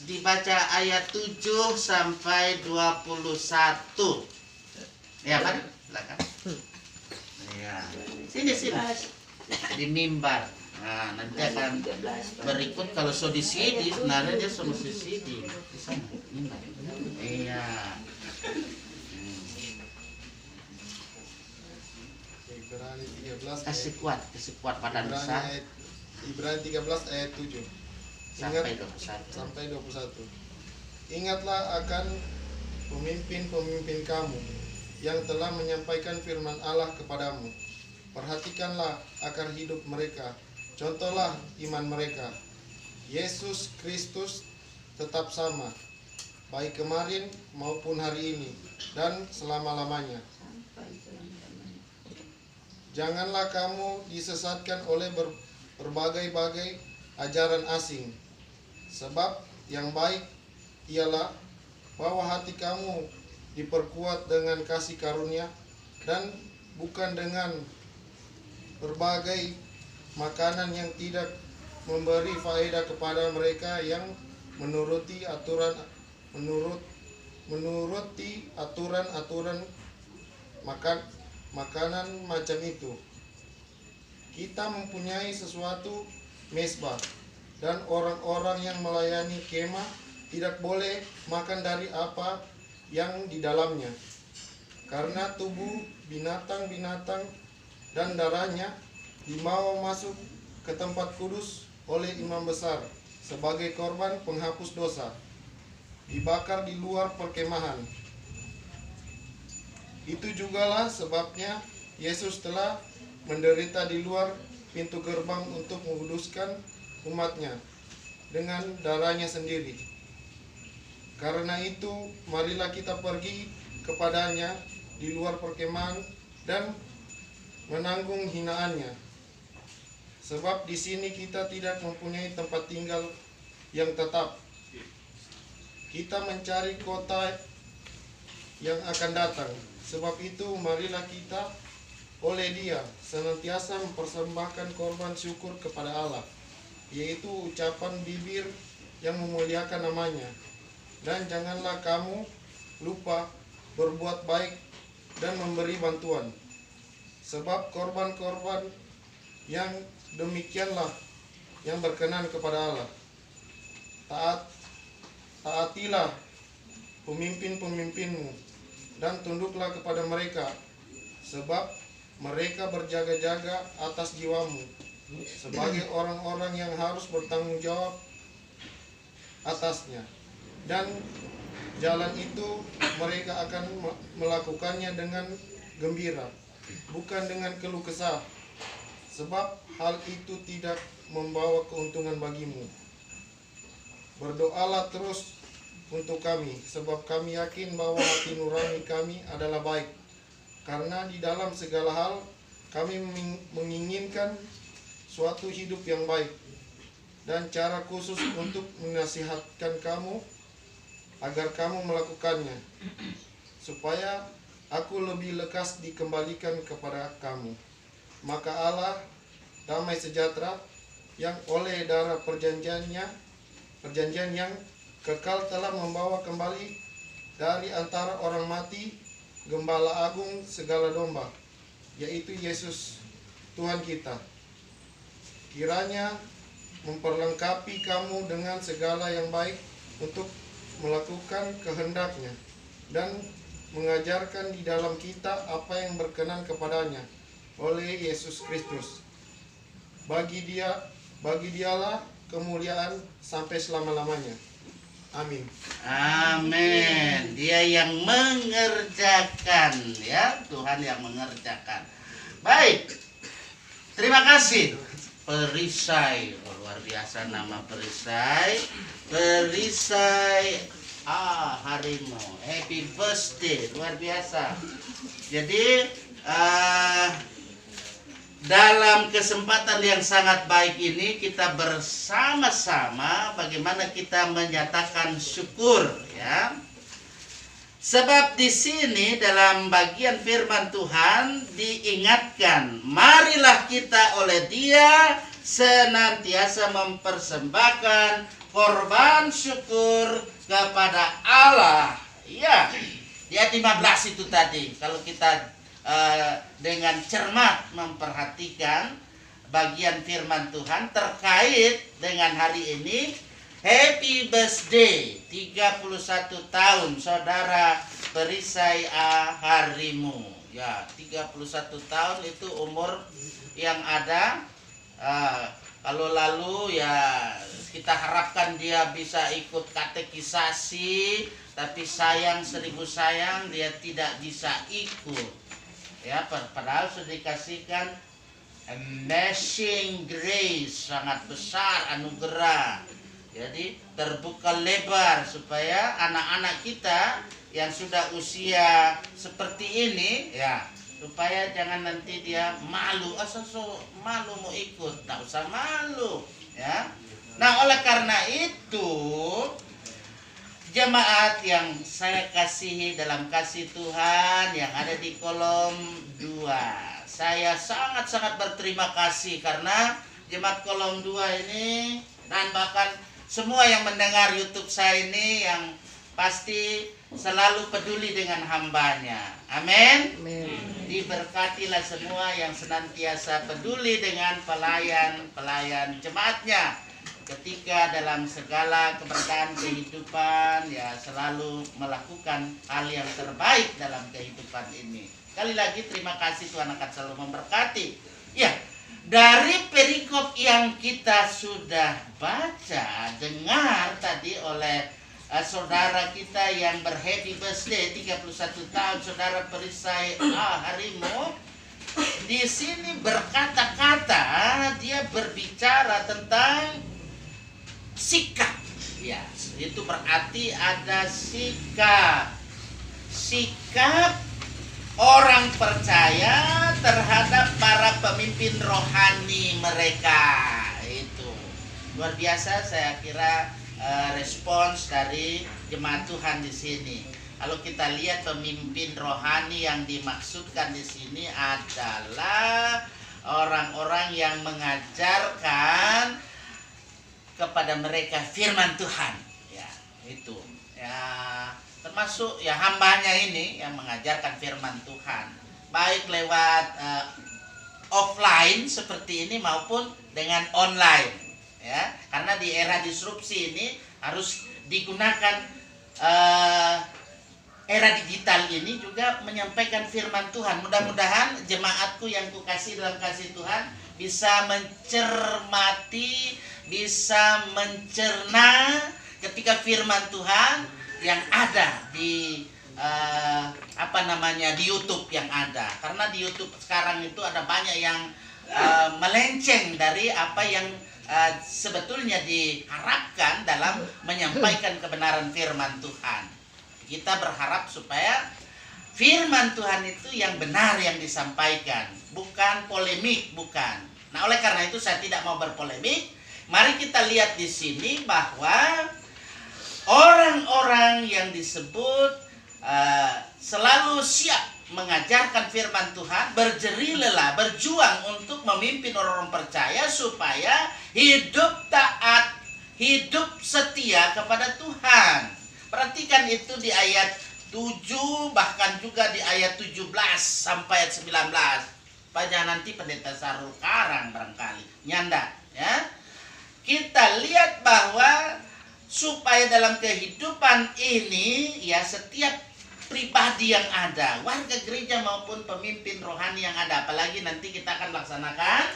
dibaca ayat 7 sampai 21. Ya, Pak, silakan. Ya. Sini. Di mimbar. Nah, nanti akan berikut kalau so di CD, sebenarnya dia sama si CD di sana. Mimbar. Iya. Ibrani 13 Kasih kuat pada Nusa. Ibrani 13 ayat 7 Sampai 21. sampai 21. Ingatlah akan pemimpin-pemimpin kamu yang telah menyampaikan firman Allah kepadamu. Perhatikanlah akar hidup mereka, contohlah iman mereka. Yesus Kristus tetap sama, baik kemarin maupun hari ini dan selama-lamanya. Janganlah kamu disesatkan oleh berbagai-bagai ajaran asing, sebab yang baik ialah bahwa hati kamu diperkuat dengan kasih karunia dan bukan dengan berbagai makanan yang tidak memberi faedah kepada mereka yang menuruti aturan makanan macam itu. Kita mempunyai sesuatu mesbah, dan orang-orang yang melayani kemah tidak boleh makan dari apa yang di dalamnya, karena tubuh binatang-binatang dan darahnya dibawa masuk ke tempat kudus oleh imam besar sebagai korban penghapus dosa, dibakar di luar perkemahan. Itu jugalah sebabnya Yesus telah menderita di luar pintu gerbang untuk menguduskan umatnya dengan darahnya sendiri. Karena itu, marilah kita pergi kepadanya di luar perkemahan dan menanggung hinaannya. Sebab di sini kita tidak mempunyai tempat tinggal yang tetap. Kita mencari kota yang akan datang. Sebab itu, marilah kita oleh Dia senantiasa mempersembahkan korban syukur kepada Allah, yaitu ucapan bibir yang memuliakan namanya. Dan janganlah kamu lupa berbuat baik dan memberi bantuan, sebab korban-korban yang demikianlah yang berkenan kepada Allah. Taatilah pemimpin-pemimpinmu dan tunduklah kepada mereka, sebab mereka berjaga-jaga atas jiwamu sebagai orang-orang yang harus bertanggung jawab atasnya. Dan jalan itu mereka akan melakukannya dengan gembira, bukan dengan keluh kesah, sebab hal itu tidak membawa keuntungan bagimu. Berdoalah terus untuk kami, sebab kami yakin bahwa hati nurani kami adalah baik, karena di dalam segala hal kami menginginkan suatu hidup yang baik, dan cara khusus untuk menasihatkan kamu agar kamu melakukannya, supaya aku lebih lekas dikembalikan kepada kamu. Maka Allah damai sejahtera yang oleh darah perjanjian yang kekal telah membawa kembali dari antara orang mati Gembala Agung segala domba, yaitu Yesus Tuhan kita. Kiranya memperlengkapi kamu dengan segala yang baik untuk melakukan kehendaknya dan mengajarkan di dalam kita apa yang berkenan kepadanya oleh Yesus Kristus. Bagi dialah kemuliaan sampai selama-lamanya. Amin. Amin. Dia yang mengerjakan, ya, Tuhan yang mengerjakan. Baik. Terima kasih. Perisai, luar biasa nama perisai. Perisai harimau. Happy birthday, luar biasa. Jadi dalam kesempatan yang sangat baik ini kita bersama-sama bagaimana kita menyatakan syukur, ya. Sebab di sini dalam bagian firman Tuhan diingatkan, marilah kita oleh Dia senantiasa mempersembahkan korban syukur kepada Allah. Ya, di ayat 15 itu tadi. Kalau kita dengan cermat memperhatikan bagian firman Tuhan terkait dengan hari ini, happy birthday 31 tahun saudara Perisai A. Harimu. Ya, 31 tahun itu umur yang ada. Kalau lalu ya kita harapkan dia bisa ikut katekisasi, tapi sayang 1000 sayang dia tidak bisa ikut. Ya, padahal sudah dikasihkan amazing grace, sangat besar anugerah. Jadi terbuka lebar supaya anak-anak kita yang sudah usia seperti ini ya, supaya jangan nanti dia malu, malu mau ikut, tak usah malu ya. Nah, oleh karena itu jemaat yang saya kasihi dalam kasih Tuhan yang ada di kolom 2, saya sangat-sangat berterima kasih karena jemaat kolom 2 ini dan bahkan semua yang mendengar YouTube saya ini yang pasti selalu peduli dengan hambanya. Amin. Diberkatilah semua yang senantiasa peduli dengan pelayan jemaatnya. Ketika dalam segala keberkahan kehidupan ya selalu melakukan hal yang terbaik dalam kehidupan ini. Sekali lagi terima kasih, Tuhan akan selalu memberkati. Ya, dari perikop yang kita sudah baca, dengar tadi oleh saudara kita yang berhappy birthday 31 tahun, saudara Perisai A. Harimu, di sini berkata-kata, dia berbicara tentang sikap. Ya, itu berarti ada sikap orang percaya terhadap para pemimpin rohani mereka. Itu luar biasa, saya kira respons dari jemaat Tuhan di sini. Kalau kita lihat pemimpin rohani yang dimaksudkan di sini adalah orang-orang yang mengajarkan kepada mereka firman Tuhan. Ya, itu. Ya, termasuk ya hambanya ini yang mengajarkan firman Tuhan, baik lewat offline seperti ini maupun dengan online. Ya, karena di era disrupsi ini harus digunakan era digital ini juga menyampaikan firman Tuhan. Mudah-mudahan jemaatku yang kukasih dalam kasih Tuhan bisa mencermati, bisa mencerna ketika firman Tuhan yang ada di di YouTube yang ada. Karena di YouTube sekarang itu ada banyak yang melenceng dari apa yang sebetulnya diharapkan dalam menyampaikan kebenaran firman Tuhan. Kita berharap supaya firman Tuhan itu yang benar yang disampaikan, bukan polemik, bukan. Nah, oleh karena itu saya tidak mau berpolemik. Mari kita lihat di sini bahwa orang-orang yang disebut selalu siap mengajarkan firman Tuhan, berjerih lelah, berjuang untuk memimpin orang-orang percaya supaya hidup taat, hidup setia kepada Tuhan. Perhatikan itu di ayat 7, bahkan juga di ayat 17 sampai ayat 19. Pada nanti pendeta Sarul Karang barangkali nyanda ya. Kita lihat bahwa supaya dalam kehidupan ini ya setiap pribadi yang ada, warga gereja maupun pemimpin rohani yang ada, apalagi nanti kita akan laksanakan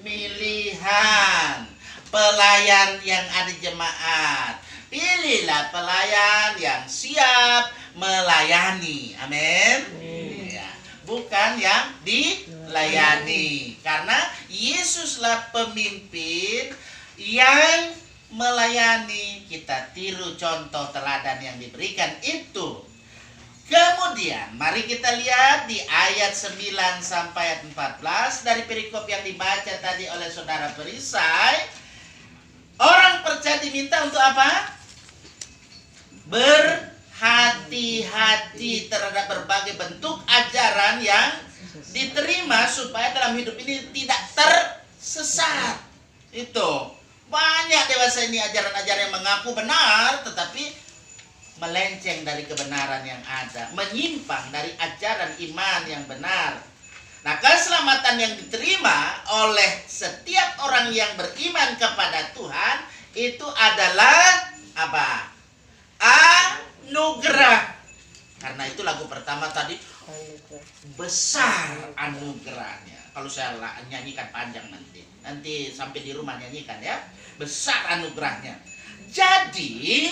pemilihan pelayan yang ada jemaat. Pilihlah pelayan yang siap melayani. Amin. Ya, bukan yang dilayani. Karena Yesuslah pemimpin yang melayani. Kita tiru contoh teladan yang diberikan itu. Kemudian mari kita lihat di ayat 9 sampai ayat 14 dari perikop yang dibaca tadi oleh saudara Perisai. Orang percaya diminta untuk apa? Berhati-hati terhadap berbagai bentuk ajaran yang diterima supaya dalam hidup ini tidak tersesat. Itu Banyak dewasa ini ajaran-ajaran yang mengaku benar tetapi melenceng dari kebenaran yang ada, menyimpang dari ajaran iman yang benar. Nah, keselamatan yang diterima oleh setiap orang yang beriman kepada Tuhan itu adalah apa? Anugerah. Karena itu lagu pertama tadi, besar anugerahnya. Kalau saya nyanyikan panjang nanti sampai di rumah nyanyikan ya. Besar anugerahnya. Jadi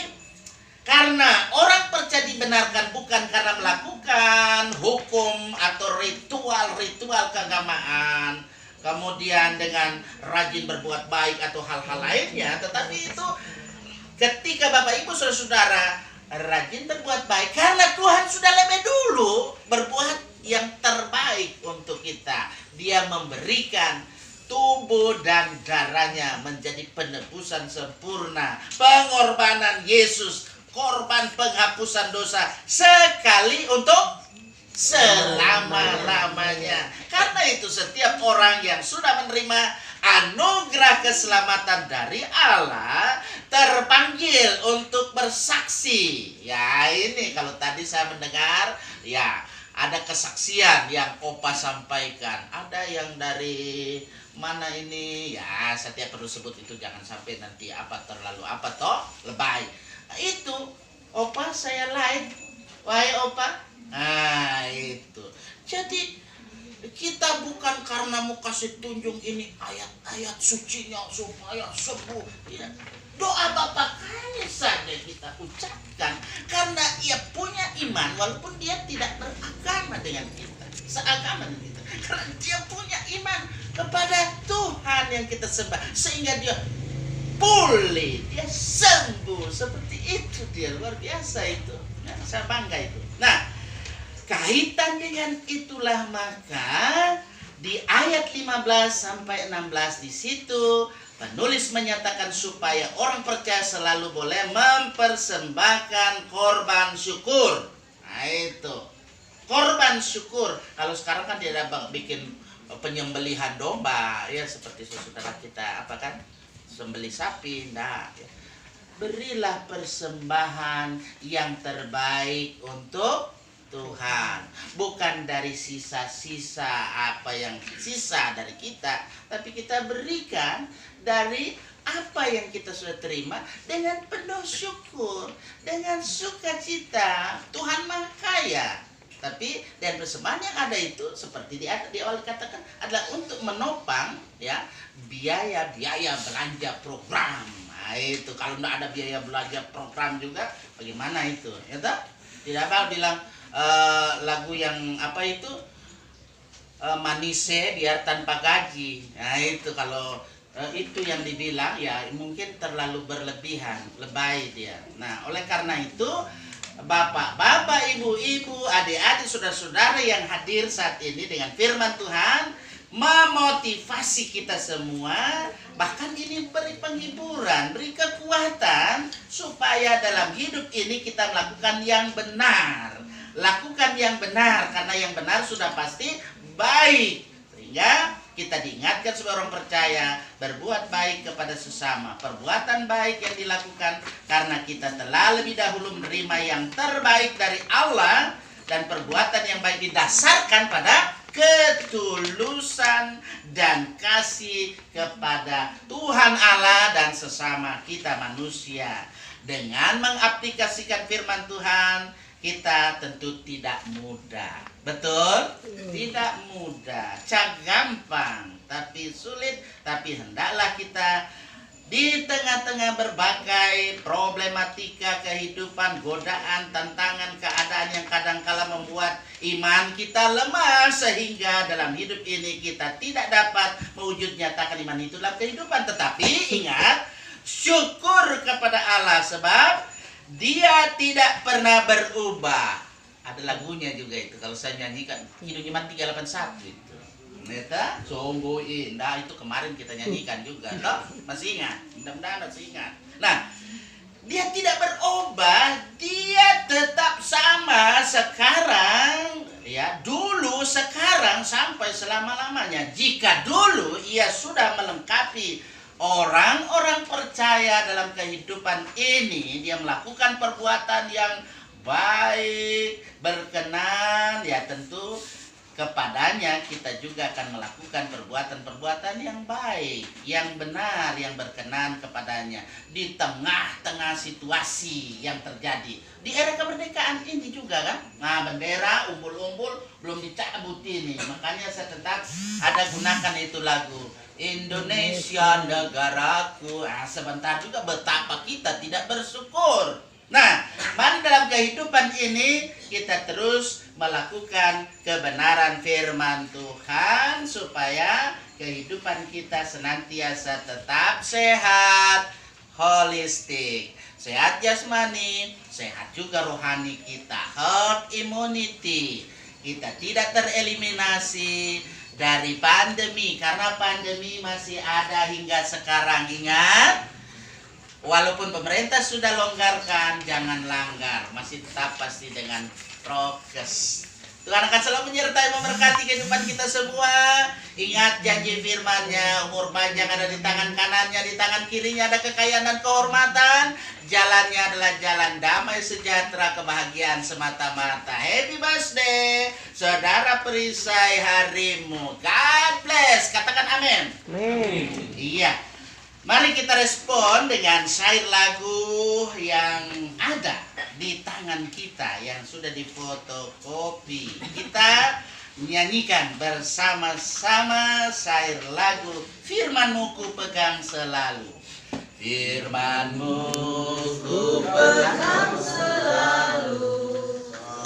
karena orang percaya dibenarkan bukan karena melakukan hukum atau ritual keagamaan, kemudian dengan rajin berbuat baik atau hal-hal lainnya, tetapi itu ketika Bapak Ibu Saudara rajin berbuat baik karena Tuhan sudah lebih dulu berbuat yang terbaik untuk kita. Dia memberikan tubuh dan darahnya menjadi penebusan sempurna, pengorbanan Yesus, korban penghapusan dosa sekali untuk selama-lamanya. Karena itu setiap orang yang sudah menerima anugerah keselamatan dari Allah terpanggil untuk bersaksi. Ya, ini kalau tadi saya mendengar ya ada kesaksian yang Opa sampaikan. Ada yang dari mana ini? Ya, saya tidak perlu sebut itu, jangan sampai nanti terlalu lebay. Nah, itu Opa saya like. Wahai Opa. Nah, itu. Jadi kita bukan karena mau kasih tunjuk ini ayat-ayat sucinya supaya sembuh. Ya. Doa Bapa kami saja kita ucapkan karena ia punya iman walaupun dia tidak beragama dengan kita, seagama dengan kita. Karena dia punya iman kepada Tuhan yang kita sembah sehingga dia pulih, dia sembuh. Seperti itu dia, luar biasa itu. Nah, saya bangga itu. Nah, kaitan dengan itulah maka di ayat 15 sampai 16 di situ penulis menyatakan supaya orang percaya selalu boleh mempersembahkan korban syukur. Nah, itu korban syukur. Kalau sekarang kan dia ada bikin penyembelihan domba ya, seperti saudara kita sembelih sapi. Nah, ya. Berilah persembahan yang terbaik untuk Tuhan, bukan dari sisa-sisa apa yang sisa dari kita, tapi kita berikan dari apa yang kita sudah terima dengan penuh syukur, dengan sukacita. Tuhan Maha Kaya. Tapi dan persembahan yang ada itu seperti di awal dikatakan adalah untuk menopang ya biaya belanja program. Nah, itu kalau tidak ada biaya belanja program juga bagaimana itu? Ya tak? Tidak apa bilang lagu yang manise biar tanpa gaji. Nah, itu kalau itu yang dibilang ya mungkin terlalu berlebihan, lebay dia. Nah, oleh karena itu Bapak-bapak, ibu-ibu, adik-adik, saudara-saudara yang hadir saat ini dengan firman Tuhan memotivasi kita semua, bahkan ini beri penghiburan, beri kekuatan supaya dalam hidup ini kita melakukan yang benar. Lakukan yang benar karena yang benar sudah pasti baik. Sehingga kita diingatkan sebagai orang percaya berbuat baik kepada sesama. Perbuatan baik yang dilakukan karena kita telah lebih dahulu menerima yang terbaik dari Allah, dan perbuatan yang baik didasarkan pada ketulusan dan kasih kepada Tuhan Allah dan sesama kita manusia. Dengan mengaplikasikan firman Tuhan, kita tentu tidak mudah. Betul? Tidak mudah. Cak gampang, tapi sulit. Tapi hendaklah kita di tengah-tengah berbagai problematika kehidupan, godaan, tantangan, keadaan yang kadangkala membuat iman kita lemah, sehingga dalam hidup ini kita tidak dapat mewujud nyatakan iman itu dalam kehidupan. Tetapi ingat, syukur kepada Allah sebab Dia tidak pernah berubah. Ada lagunya juga itu, kalau saya nyanyikan Hidup Iman 381 itu. Neta, sungguh indah, itu kemarin kita nyanyikan juga. Loh, masih ingat? Mudah-mudahan masih ingat. Nah, Dia tidak berubah, Dia tetap sama sekarang, ya, dulu, sekarang, sampai selama-lamanya. Jika dulu Ia sudah melengkapi orang-orang percaya dalam kehidupan ini, dia melakukan perbuatan yang baik, berkenan, ya tentu kepadanya kita juga akan melakukan perbuatan-perbuatan yang baik, yang benar, yang berkenan kepadanya di tengah-tengah situasi yang terjadi di era kemerdekaan ini juga kan. Nah, bendera umbul-umbul belum dicabut ini, makanya saya tetap ada gunakan itu lagu Indonesia negaraku. Nah, sebentar juga betapa kita tidak bersyukur. Nah, mari dalam kehidupan ini kita terus melakukan kebenaran firman Tuhan supaya kehidupan kita senantiasa tetap sehat, holistik, sehat jasmani, sehat juga rohani kita, herd immunity. Kita tidak tereliminasi dari pandemi karena pandemi masih ada hingga sekarang. Ingat, walaupun pemerintah sudah longgarkan, jangan langgar, masih tetap pasti dengan prokes. Tuhan akan selalu menyertai memberkati kehidupan kita semua. Ingat janji firman-Nya, umur panjang ada di tangan kanannya, di tangan kirinya ada kekayaan dan kehormatan. Jalannya adalah jalan damai, sejahtera, kebahagiaan semata-mata. Happy birthday, saudara perisai harimu. God bless. Katakan amin. Amin. Iya. Mari kita respon dengan syair lagu yang ada di tangan kita yang sudah difotokopi. Kita menyanyikan bersama-sama syair lagu Firman-Mu ku pegang selalu. Firman-Mu ku pegang selalu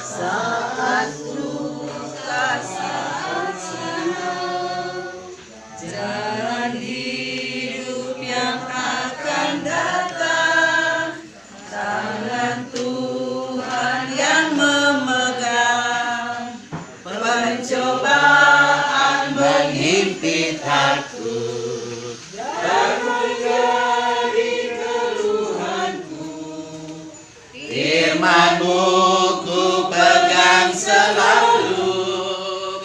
saat duka saat senang. Jalan hidup yang akan datang, tangan Tuhan yang memegang. Pencobaan menghimpit aku dan menjadi keluhanku. Firman-Mu ku pegang selalu,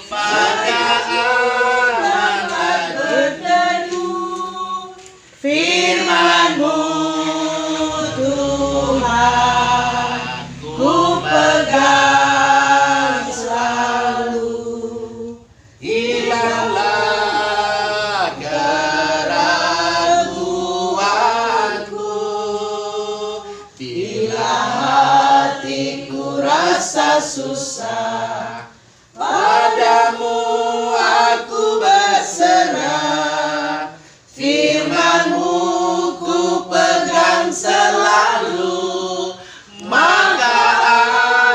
maka amanlah berteduh. Firman-Mu Tuhan ku pegang selalu. Hilanglah keraguanku bila hatiku rasa susah. Padamu aku berserah. Firman-Mu ku pegang selalu, maka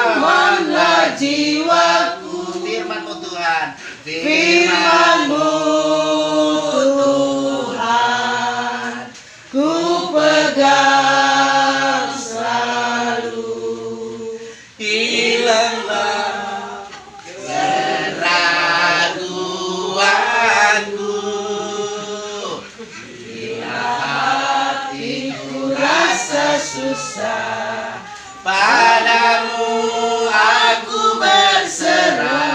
amanlah jiwaku. Firman-Mu Tuhan, Firman-Mu Tuhan, ku pegang selalu. Hilanglah keraguanku bila hatiku rasa susah. Padamu aku berserah.